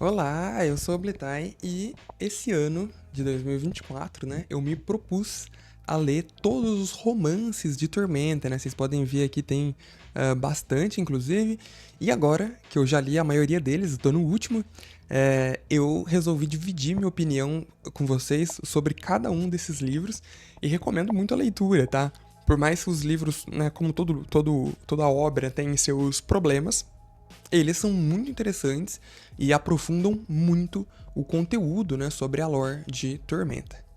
Olá, eu sou o Blitai e esse ano de 2024, né, eu me propus a ler todos os romances de Tormenta, né? Vocês podem ver aqui tem bastante, inclusive. E agora que eu já li a maioria deles, estou no último, eu resolvi dividir minha opinião com vocês sobre cada um desses livros e recomendo muito a leitura, tá? Por mais que os livros, né, como toda obra tem seus problemas, eles são muito interessantes e aprofundam muito o conteúdo, né, sobre a lore de Tormenta.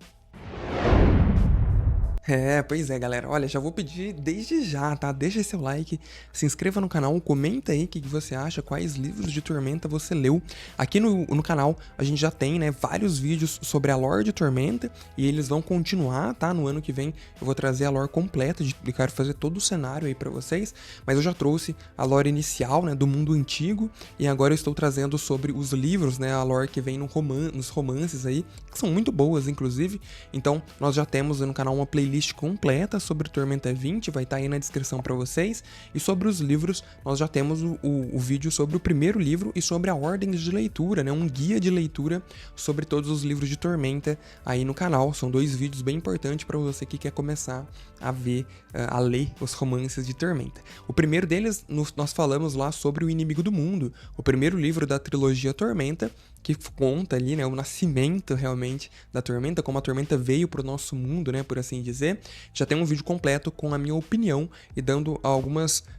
Pois é, galera. Olha, já vou pedir desde já, tá? Deixa seu like, se inscreva no canal, comenta aí o que você acha, quais livros de Tormenta você leu. Aqui no canal a gente já tem, né, vários vídeos sobre a lore de Tormenta e eles vão continuar, tá? No ano que vem eu vou trazer a lore completa, eu quero fazer todo o cenário aí pra vocês, mas eu já trouxe a lore inicial, né, do mundo antigo e agora eu estou trazendo sobre os livros, né, a lore que vem nos romances aí, que são muito boas, inclusive. Então, nós já temos no canal uma playlist completa sobre Tormenta 20, vai estar aí na descrição para vocês. E sobre os livros, nós já temos o vídeo sobre o primeiro livro e sobre a ordem de leitura, né? Um guia de leitura sobre todos os livros de Tormenta aí no canal. São dois vídeos bem importantes para você que quer começar a ver, a ler os romances de Tormenta. O primeiro deles, nós falamos lá sobre o Inimigo do Mundo, o primeiro livro da trilogia Tormenta, que conta ali, né, o nascimento realmente da Tormenta, como a Tormenta veio pro nosso mundo, né, por assim dizer. Já tem um vídeo completo com a minha opinião e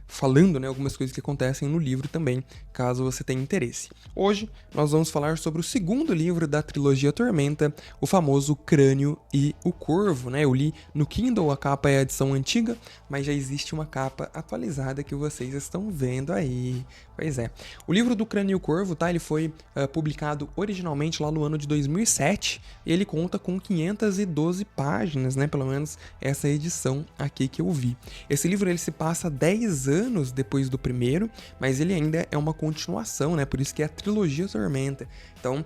falando, né, algumas coisas que acontecem no livro também, caso você tenha interesse. Hoje nós vamos falar sobre o segundo livro da trilogia Tormenta, o famoso Crânio e o Corvo, né? Eu li no Kindle, a capa é a edição antiga, mas já existe uma capa atualizada que vocês estão vendo aí. Pois é. O livro do Crânio e o Corvo, tá? Ele foi publicado originalmente lá no ano de 2007 e ele conta com 512 páginas, né? Pelo menos essa edição aqui que eu vi. Esse livro ele se passa 10 anos depois do primeiro, mas ele ainda é uma continuação, né? Por isso que é a trilogia Tormenta. Então,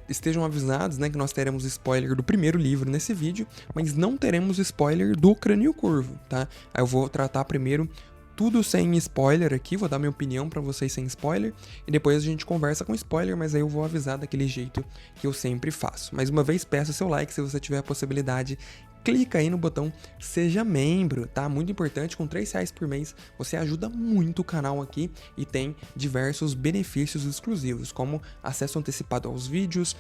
estejam avisados, né, que nós teremos spoiler do primeiro livro nesse vídeo, mas não teremos spoiler do Crânio e o Corvo, tá? Aí eu vou tratar primeiro tudo sem spoiler aqui, vou dar minha opinião pra vocês sem spoiler, e depois a gente conversa com spoiler, mas aí eu vou avisar daquele jeito que eu sempre faço. Mais uma vez, peço seu like se você tiver a possibilidade. Clica aí no botão Seja Membro, tá? Muito importante, com R$3 por mês você ajuda muito o canal aqui e tem diversos benefícios exclusivos, como acesso antecipado aos vídeos,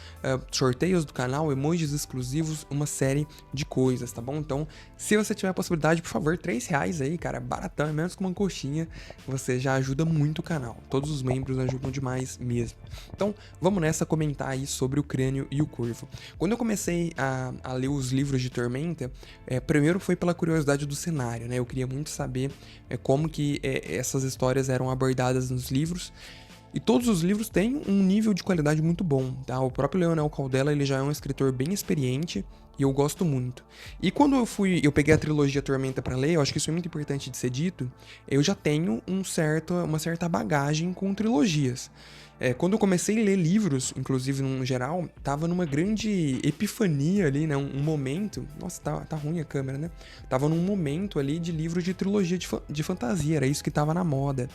sorteios do canal, emojis exclusivos, uma série de coisas, tá bom? Então, se você tiver a possibilidade, por favor, R$3 aí, cara, baratão, é menos que uma coxinha, você já ajuda muito o canal. Todos os membros ajudam demais mesmo. Então, vamos nessa comentar aí sobre o Crânio e o Corvo. Quando eu comecei a ler os livros de Tormenta, primeiro foi pela curiosidade do cenário, né? Eu queria muito saber como que essas histórias eram abordadas nos livros. E todos os livros têm um nível de qualidade muito bom, tá? O próprio Leonel Caldela, ele já é um escritor bem experiente e eu gosto muito. E quando eu peguei a trilogia Tormenta pra ler, eu acho que isso é muito importante de ser dito, eu já tenho uma certa bagagem com trilogias. Quando eu comecei a ler livros, inclusive no geral, tava numa grande epifania ali, né? Um momento. Nossa, tá ruim a câmera, né? Tava num momento ali de livros de trilogia de fantasia, era isso que tava na moda.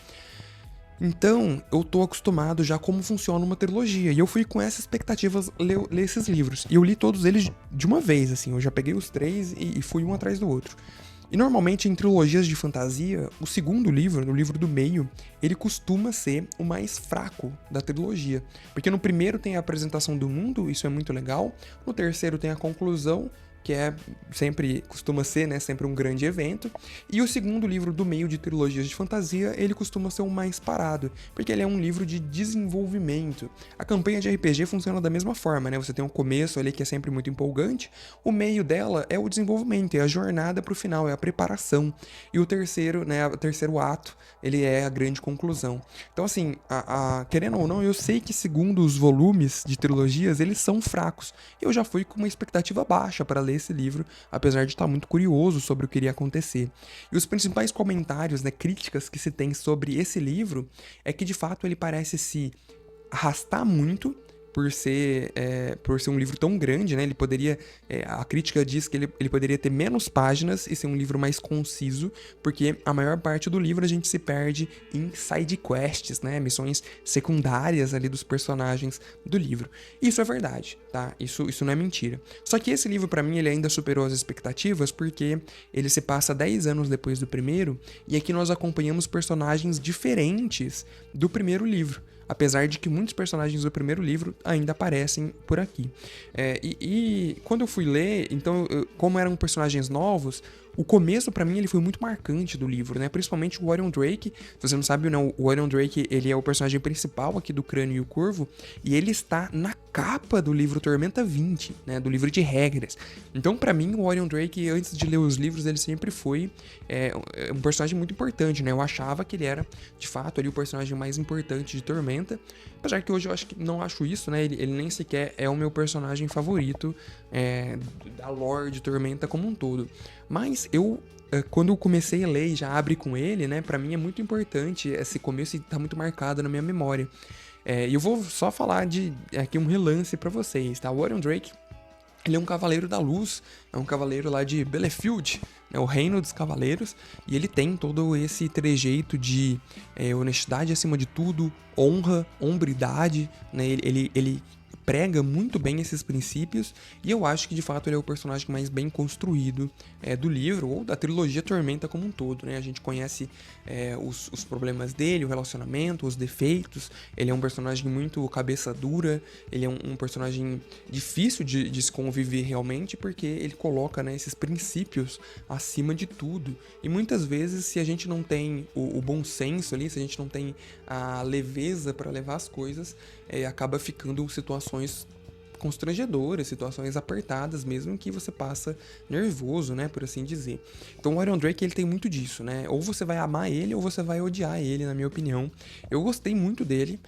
Então, eu tô acostumado já como funciona uma trilogia. E eu fui com essas expectativas ler esses livros. E eu li todos eles de uma vez, assim. Eu já peguei os três e fui um atrás do outro. E normalmente em trilogias de fantasia, o segundo livro, o livro do meio, ele costuma ser o mais fraco da trilogia. Porque no primeiro tem a apresentação do mundo, isso é muito legal. No terceiro tem a conclusão, que costuma ser, né, sempre um grande evento. E o segundo livro do meio de trilogias de fantasia, ele costuma ser o mais parado, porque ele é um livro de desenvolvimento. A campanha de RPG funciona da mesma forma, né? Você tem um começo ali que é sempre muito empolgante, o meio dela é o desenvolvimento, é a jornada pro final, é a preparação. E o terceiro, né, o terceiro ato, ele é a grande conclusão. Então, assim, querendo ou não, eu sei que segundo os volumes de trilogias, eles são fracos. Eu já fui com uma expectativa baixa para ler esse livro, apesar de estar muito curioso sobre o que iria acontecer. E os principais comentários, né, críticas que se tem sobre esse livro é que de fato ele parece se arrastar muito por ser um livro tão grande, né? Ele poderia, a crítica diz que ele poderia ter menos páginas e ser um livro mais conciso, porque a maior parte do livro a gente se perde em side quests, né? Missões secundárias ali dos personagens do livro. Isso é verdade, tá? Isso não é mentira. Só que esse livro, pra mim, ele ainda superou as expectativas, porque ele se passa 10 anos depois do primeiro, e aqui nós acompanhamos personagens diferentes do primeiro livro. Apesar de que muitos personagens do primeiro livro ainda aparecem por aqui. E quando eu fui ler, então, como eram personagens novos, o começo, pra mim, ele foi muito marcante do livro, né? Principalmente o Orion Drake. Se você não sabe, não, o Orion Drake, ele é o personagem principal aqui do Crânio e o Corvo, e ele está na capa do livro Tormenta 20, né? Do livro de regras. Então, pra mim, o Orion Drake, antes de ler os livros, ele sempre foi um personagem muito importante, né? Eu achava que ele era, de fato, ali o personagem mais importante de Tormenta. Apesar que hoje eu não acho isso, né? Ele nem sequer é o meu personagem favorito da lore de Tormenta como um todo. Mas quando eu comecei a ler e já abre com ele, né? Pra mim é muito importante esse começo e tá muito marcado na minha memória. E eu vou só falar aqui um relance pra vocês, tá? O Orion Drake, ele é um cavaleiro da luz, é um cavaleiro lá de Belefield, né, o reino dos cavaleiros, e ele tem todo esse trejeito de honestidade acima de tudo, honra, hombridade, né, ele prega muito bem esses princípios, e eu acho que de fato ele é o personagem mais bem construído do livro, ou da trilogia Tormenta como um todo, né? A gente conhece os problemas dele, o relacionamento, os defeitos. Ele é um personagem muito cabeça dura, ele é um personagem difícil de se conviver realmente, porque ele coloca, né, esses princípios acima de tudo. E muitas vezes, se a gente não tem o bom senso ali, se a gente não tem a leveza para levar as coisas, acaba ficando situações constrangedoras, situações apertadas mesmo, em que você passa nervoso, né, por assim dizer. Então o Orion Drake, ele tem muito disso, né? Ou você vai amar ele ou você vai odiar ele, na minha opinião. Eu gostei muito dele,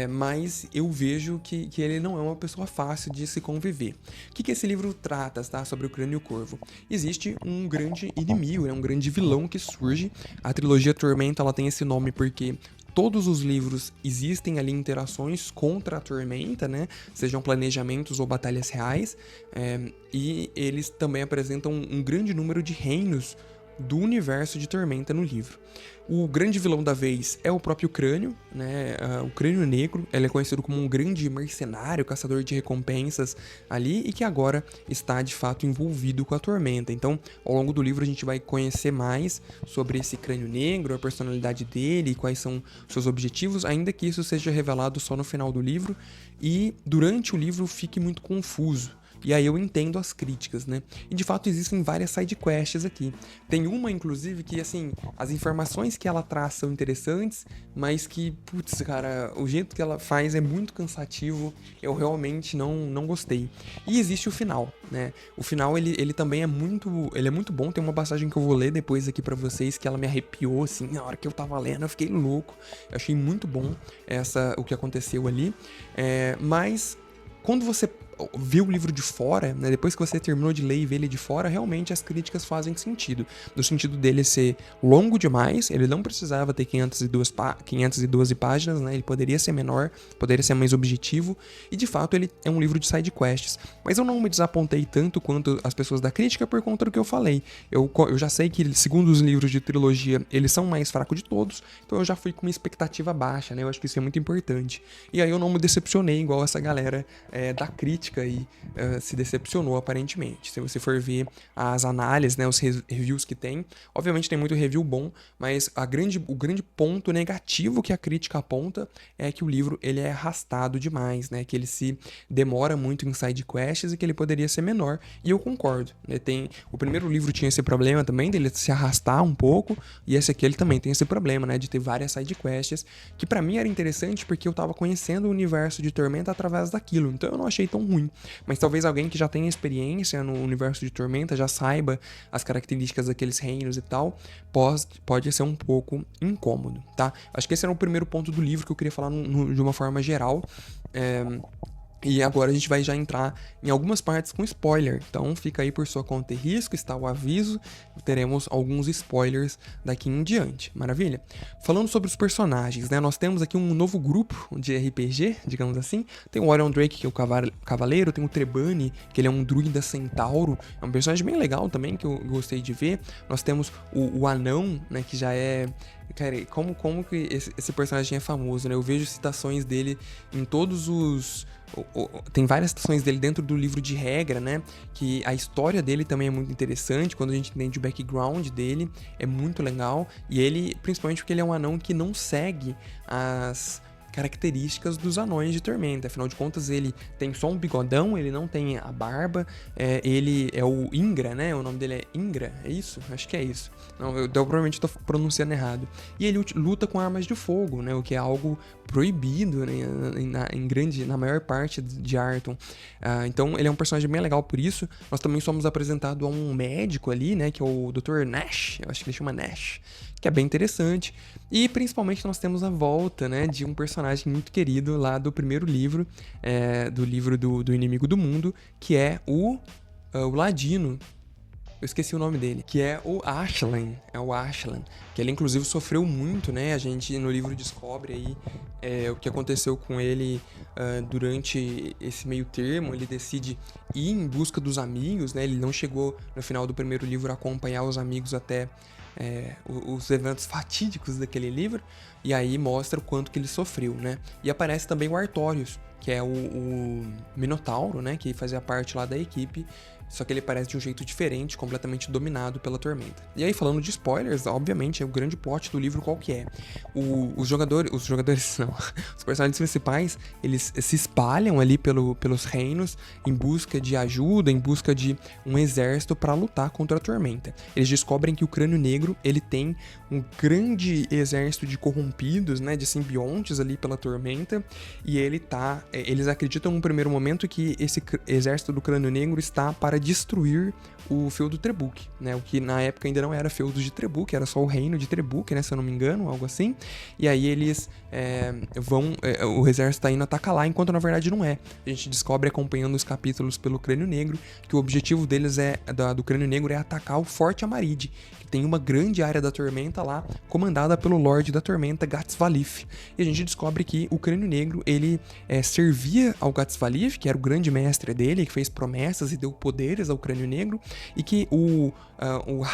mas eu vejo que ele não é uma pessoa fácil de se conviver. O que esse livro trata, tá? Sobre o Crânio e o Corvo? Existe um grande inimigo, um grande vilão que surge. A trilogia Tormenta, ela tem esse nome porque todos os livros existem ali interações contra a Tormenta, né? Sejam planejamentos ou batalhas reais, e eles também apresentam um grande número de reinos do universo de Tormenta no livro. O grande vilão da vez é o próprio Crânio, né? O Crânio Negro. Ele é conhecido como um grande mercenário, caçador de recompensas ali, e que agora está de fato envolvido com a Tormenta. Então, ao longo do livro a gente vai conhecer mais sobre esse Crânio Negro, a personalidade dele, quais são seus objetivos, ainda que isso seja revelado só no final do livro, e durante o livro fique muito confuso. E aí eu entendo as críticas, né? E de fato existem várias sidequests aqui. Tem uma, inclusive, que, assim, as informações que ela traz são interessantes, mas que, putz, cara, o jeito que ela faz é muito cansativo. Eu realmente não gostei. E existe o final, né? O final, ele também é muito bom. Tem uma passagem que eu vou ler depois aqui pra vocês, que ela me arrepiou, assim, na hora que eu tava lendo, eu fiquei louco. Eu achei muito bom o que aconteceu ali. Mas quando você vê o livro de fora, né, depois que você terminou de ler e ver ele de fora, realmente as críticas fazem sentido. No sentido dele ser longo demais, ele não precisava ter 512 páginas, né, ele poderia ser menor, poderia ser mais objetivo, e de fato ele é um livro de side quests. Mas eu não me desapontei tanto quanto as pessoas da crítica por conta do que eu falei. Eu já sei que, segundo os livros de trilogia, eles são mais fracos de todos, então eu já fui com uma expectativa baixa, né, eu acho que isso é muito importante. E aí eu não me decepcionei igual essa galera da crítica e se decepcionou aparentemente. Se você for ver as análises, né, os reviews que tem, obviamente tem muito review bom, mas o grande ponto negativo que a crítica aponta é que o livro ele é arrastado demais, né, que ele se demora muito em side quests e que ele poderia ser menor, e eu concordo, né, o primeiro livro tinha esse problema também dele se arrastar um pouco, e esse aqui ele também tem esse problema, né, de ter várias side quests, que pra mim era interessante porque eu tava conhecendo o universo de Tormenta através daquilo, então eu não achei tão ruim. Mas talvez alguém que já tenha experiência no universo de Tormenta, já saiba as características daqueles reinos e tal, pode ser um pouco incômodo, tá? Acho que esse era o primeiro ponto do livro que eu queria falar de uma forma geral. E agora a gente vai já entrar em algumas partes com spoiler, então fica aí por sua conta e risco, está o aviso, teremos alguns spoilers daqui em diante, maravilha? Falando sobre os personagens, né, nós temos aqui um novo grupo de RPG, digamos assim, tem o Orion Drake, que é o cavaleiro, tem o Trebani, que ele é um druida centauro, é um personagem bem legal também, que eu gostei de ver, nós temos o anão, né, que já é... Cara, como que esse personagem é famoso, né? Eu vejo citações dele em todos os... Tem várias citações dele dentro do livro de regra, né? Que a história dele também é muito interessante. Quando a gente entende o background dele, é muito legal. E ele, principalmente porque ele é um anão que não segue as características dos anões de Tormenta. Afinal de contas, ele tem só um bigodão, ele não tem a barba, ele é o Ingra, né? O nome dele é Ingra, é isso? Acho que é isso. Não, eu provavelmente estou pronunciando errado. E ele luta com armas de fogo, né? O que é algo proibido, né? Na maior parte de Arton. Então, ele é um personagem bem legal por isso. Nós também somos apresentados a um médico ali, né? Que é o Dr. Nash, eu acho que ele chama Nash, que é bem interessante. E principalmente nós temos a volta, né, de um personagem muito querido lá do primeiro livro, do livro do Inimigo do Mundo, que é o Ladino. Eu esqueci o nome dele, que é o Ashlan, que ele inclusive sofreu muito, né? A gente no livro descobre aí o que aconteceu com ele durante esse meio termo. Ele decide ir em busca dos amigos, né? Ele não chegou no final do primeiro livro a acompanhar os amigos até os eventos fatídicos daquele livro, e aí mostra o quanto que ele sofreu, né? E aparece também o Artorius, que é o Minotauro, né? Que fazia parte lá da equipe, só que ele parece de um jeito diferente, completamente dominado pela Tormenta. E aí, falando de spoilers, obviamente, é o grande plot do livro qual que é. Os jogadores não, os personagens principais, eles se espalham ali pelos reinos em busca de ajuda, em busca de um exército para lutar contra a Tormenta. Eles descobrem que o Crânio Negro, ele tem um grande exército de corrompidos, né, de simbiontes ali pela Tormenta, e eles acreditam no primeiro momento que esse exército do Crânio Negro está para destruir o feudo Trebuch, né? O que na época ainda não era feudo de Trebuch, era só o reino de Trebuch, né? Se eu não me engano, algo assim. E aí eles o exército tá indo atacar lá, enquanto na verdade não é. A gente descobre, acompanhando os capítulos pelo Crânio Negro, que o objetivo deles do Crânio Negro é atacar o Forte Amaride, que tem uma grande área da Tormenta lá, comandada pelo Lorde da Tormenta, Gatsvalif. E a gente descobre que o Crânio Negro, ele servia ao Gatsvalif, que era o grande mestre dele, que fez promessas e deu poderes ao Crânio Negro, e que o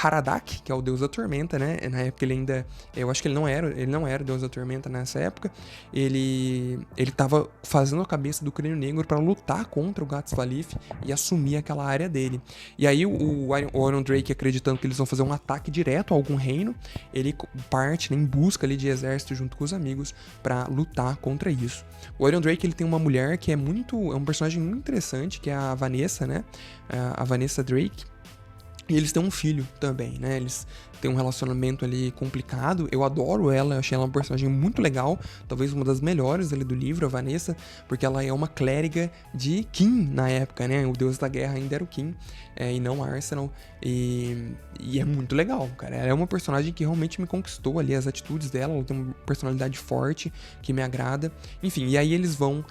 Haradak, que é o deus da Tormenta, né? Na época ele ainda... Eu acho que ele não era o deus da Tormenta nessa época. Ele tava fazendo a cabeça do Crânio Negro para lutar contra o Gatsvalif e assumir aquela área dele. E aí o Orion Drake, acreditando que eles vão fazer um ataque direto a algum reino, ele parte, né, em busca ali de exército junto com os amigos para lutar contra isso. O Orion Drake, ele tem uma mulher que é um personagem muito interessante, que é a Vanessa, né? A Vanessa Drake. E eles têm um filho também, né? Eles têm um relacionamento ali complicado. Eu adoro ela, eu achei ela uma personagem muito legal. Talvez uma das melhores ali do livro, a Vanessa, porque ela é uma clériga de Kim na época, né? O deus da guerra ainda era o Kim, e não Arsenal. E é muito legal, cara. Ela é uma personagem que realmente me conquistou ali, as atitudes dela. Ela tem uma personalidade forte que me agrada. Enfim, e aí eles vão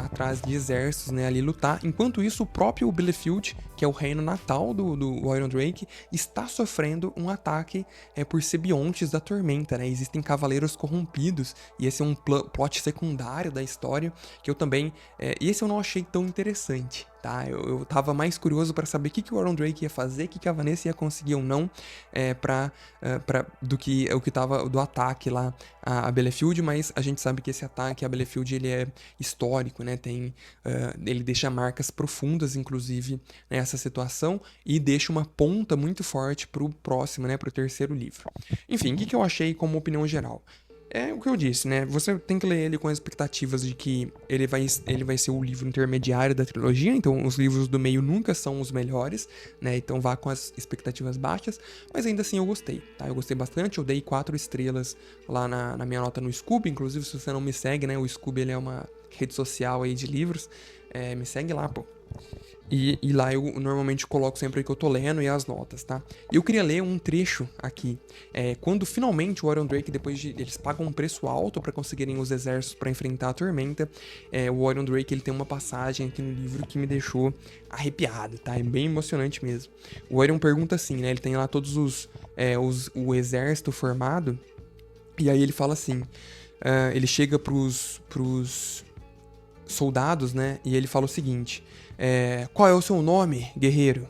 atrás de exércitos, né? Ali lutar. Enquanto isso, o próprio Bielefeld, que é o reino natal do Orion Drake, está sofrendo um ataque por simbiontes da Tormenta, né? Existem cavaleiros corrompidos, e esse é um plot secundário da história, que eu também... esse eu não achei tão interessante, tá? Eu tava mais curioso para saber o que o Orion Drake ia fazer, o que a Vanessa ia conseguir ou não, do que o que tava do ataque lá a Bielefeld, mas a gente sabe que esse ataque a Bielefeld, ele é histórico, né? Ele deixa marcas profundas, inclusive, nessa situação, e deixa uma ponta muito forte pro próximo, né? Pro terceiro livro. Enfim, o que eu achei como opinião geral? É o que eu disse, né? Você tem que ler ele com as expectativas de que ele vai ser o livro intermediário da trilogia, então os livros do meio nunca são os melhores, né? Então vá com as expectativas baixas, mas ainda assim eu gostei, tá? Eu gostei bastante, eu dei 4 estrelas lá na minha nota no Scoob, inclusive se você não me segue, né? O Scoob, ele é uma rede social aí de livros, me segue lá, pô. E lá eu normalmente coloco sempre o que eu tô lendo e as notas, tá? Eu queria ler um trecho aqui. Quando finalmente o Orion Drake, depois de... Eles pagam um preço alto pra conseguirem os exércitos pra enfrentar a tormenta. O Orion Drake, ele tem uma passagem aqui no livro que me deixou arrepiado, tá? É bem emocionante mesmo. O Orion pergunta assim, né? Ele tem lá todos o exército formado. E aí ele fala assim... ele chega pros soldados, né? E ele fala o seguinte: qual é o seu nome, guerreiro?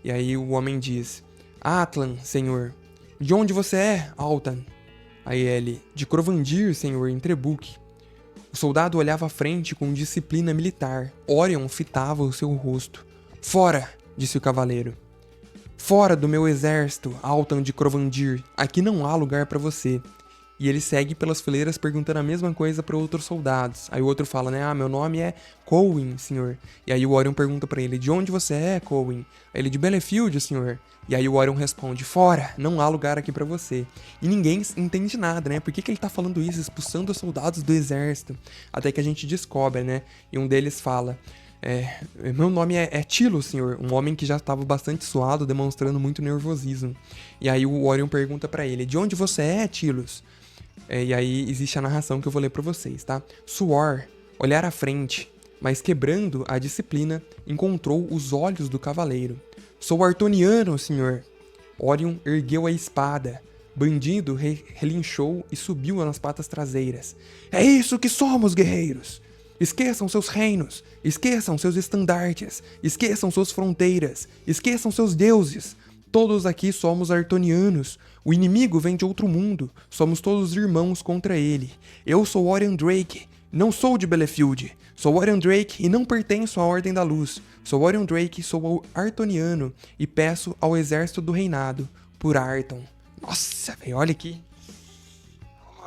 E aí o homem diz: Atlan, senhor. De onde você é, Altan? Aí ele: de Crovandir, senhor, em Trebuque. O soldado olhava à frente com disciplina militar. Orion fitava o seu rosto. Fora, disse o cavaleiro. Fora do meu exército, Altan de Crovandir. Aqui não há lugar para você. E ele segue pelas fileiras perguntando a mesma coisa para outros soldados. Aí o outro fala, né? Meu nome é Colwyn, senhor. E aí o Orion pergunta para ele, de onde você é, Colwyn? Aí ele, de Belefield, senhor. E aí o Orion responde, fora, não há lugar aqui para você. E ninguém entende nada, né? Por que ele tá falando isso, expulsando os soldados do exército? Até que a gente descobre, né? E um deles fala... meu nome é Tilo, senhor. Um homem que já estava bastante suado, demonstrando muito nervosismo. E aí o Orion pergunta para ele, de onde você é, Tilos? E aí existe a narração que eu vou ler pra vocês, tá? Suor, olhar à frente, mas quebrando a disciplina, encontrou os olhos do cavaleiro. Sou artoniano, senhor. Orion ergueu a espada. Bandido relinchou e subiu nas patas traseiras. É isso que somos, guerreiros! Esqueçam seus reinos, esqueçam seus estandartes, esqueçam suas fronteiras, esqueçam seus deuses. Todos aqui somos artonianos. O inimigo vem de outro mundo. Somos todos irmãos contra ele. Eu sou Orion Drake. Não sou de Belefield. Sou Orion Drake e não pertenço à Ordem da Luz. Sou Orion Drake, sou artoniano e peço ao exército do reinado por Arton. Nossa, velho, olha aqui.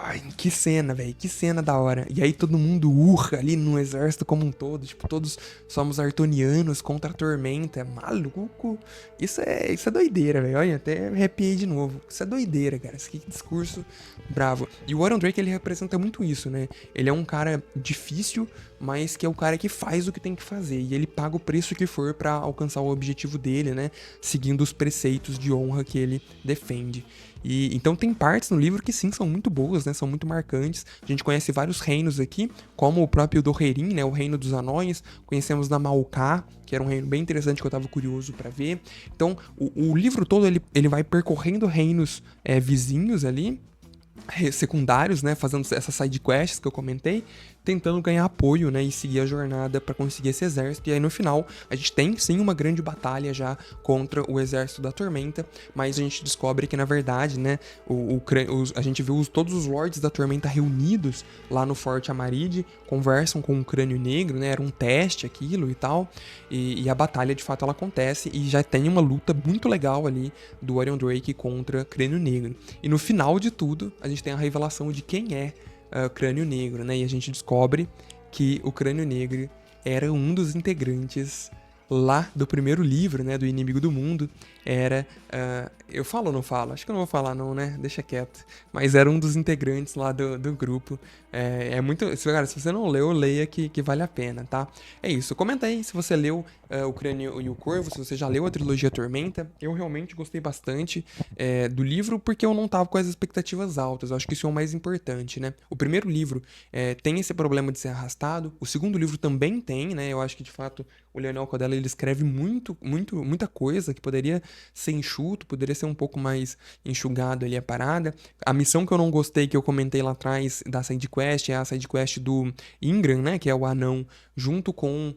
Ai, que cena, velho, que cena da hora. E aí todo mundo urra ali no exército como um todo, tipo, todos somos artonianos contra a tormenta, maluco. Isso é doideira, velho, olha, até arrepiei de novo. Isso é doideira, cara, que discurso bravo. E o Orion Drake, ele representa muito isso, né? Ele é um cara difícil, mas que é o cara que faz o que tem que fazer. E ele paga o preço que for pra alcançar o objetivo dele, né? Seguindo os preceitos de honra que ele defende. E então tem partes no livro que sim, são muito boas, né? São muito marcantes. A gente conhece vários reinos aqui, como o próprio Doherin, né? O reino dos anões. Conhecemos Namalká, que era um reino bem interessante que eu tava curioso pra ver. Então, o livro todo, ele vai percorrendo reinos vizinhos ali, secundários, né, fazendo essas side quests que eu comentei, tentando ganhar apoio, né, e seguir a jornada para conseguir esse exército. E aí no final a gente tem sim uma grande batalha já contra o exército da Tormenta, mas a gente descobre que na verdade, né, a gente viu todos os lords da Tormenta reunidos lá no Forte Amaride, conversam com o Crânio Negro, né, era um teste aquilo e tal, e a batalha de fato ela acontece e já tem uma luta muito legal ali do Orion Drake contra Crânio Negro. E no final de tudo a gente tem a revelação de quem é Crânio Negro, né? E a gente descobre que o Crânio Negro era um dos integrantes lá do primeiro livro, né? Do Inimigo do Mundo. Era... eu falo ou não falo? Acho que eu não vou falar não, né? Deixa quieto. Mas era um dos integrantes lá do grupo. É muito... Cara, se você não leu, leia que vale a pena, tá? É isso. Comenta aí se você leu O Crânio e o Corvo, se você já leu a trilogia Tormenta. Eu realmente gostei bastante do livro, porque eu não tava com as expectativas altas. Eu acho que isso é o mais importante, né? O primeiro livro tem esse problema de ser arrastado. O segundo livro também tem, né? Eu acho que, de fato, o Leonel Codella, ele escreve muita coisa que poderia ser enxuto, poderia ser um pouco mais enxugado ali a parada. A missão que eu não gostei, que eu comentei lá atrás, da sidequest, é a sidequest do Ingram, né? Que é o anão, junto com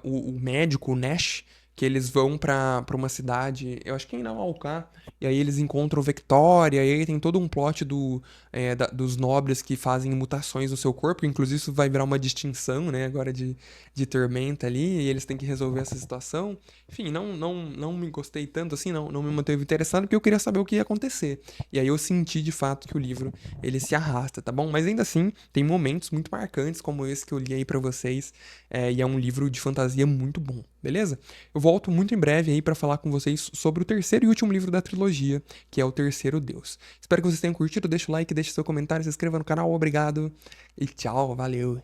o médico, o Nash, que eles vão pra uma cidade, eu acho que é em Namalká, e aí eles encontram Victoria, e aí tem todo um plot dos nobres que fazem mutações no seu corpo, inclusive isso vai virar uma distinção, né, agora de Tormenta ali, e eles têm que resolver essa situação. Enfim, não me gostei tanto assim, não me manteve interessado, porque eu queria saber o que ia acontecer. E aí eu senti, de fato, que o livro, ele se arrasta, tá bom? Mas ainda assim, tem momentos muito marcantes, como esse que eu li aí pra vocês, e é um livro de fantasia muito bom, beleza? Eu volto muito em breve aí pra falar com vocês sobre o terceiro e último livro da trilogia, que é o Terceiro Deus. Espero que vocês tenham curtido, deixa o like, deixa seu comentário, se inscreva no canal, obrigado e tchau, valeu!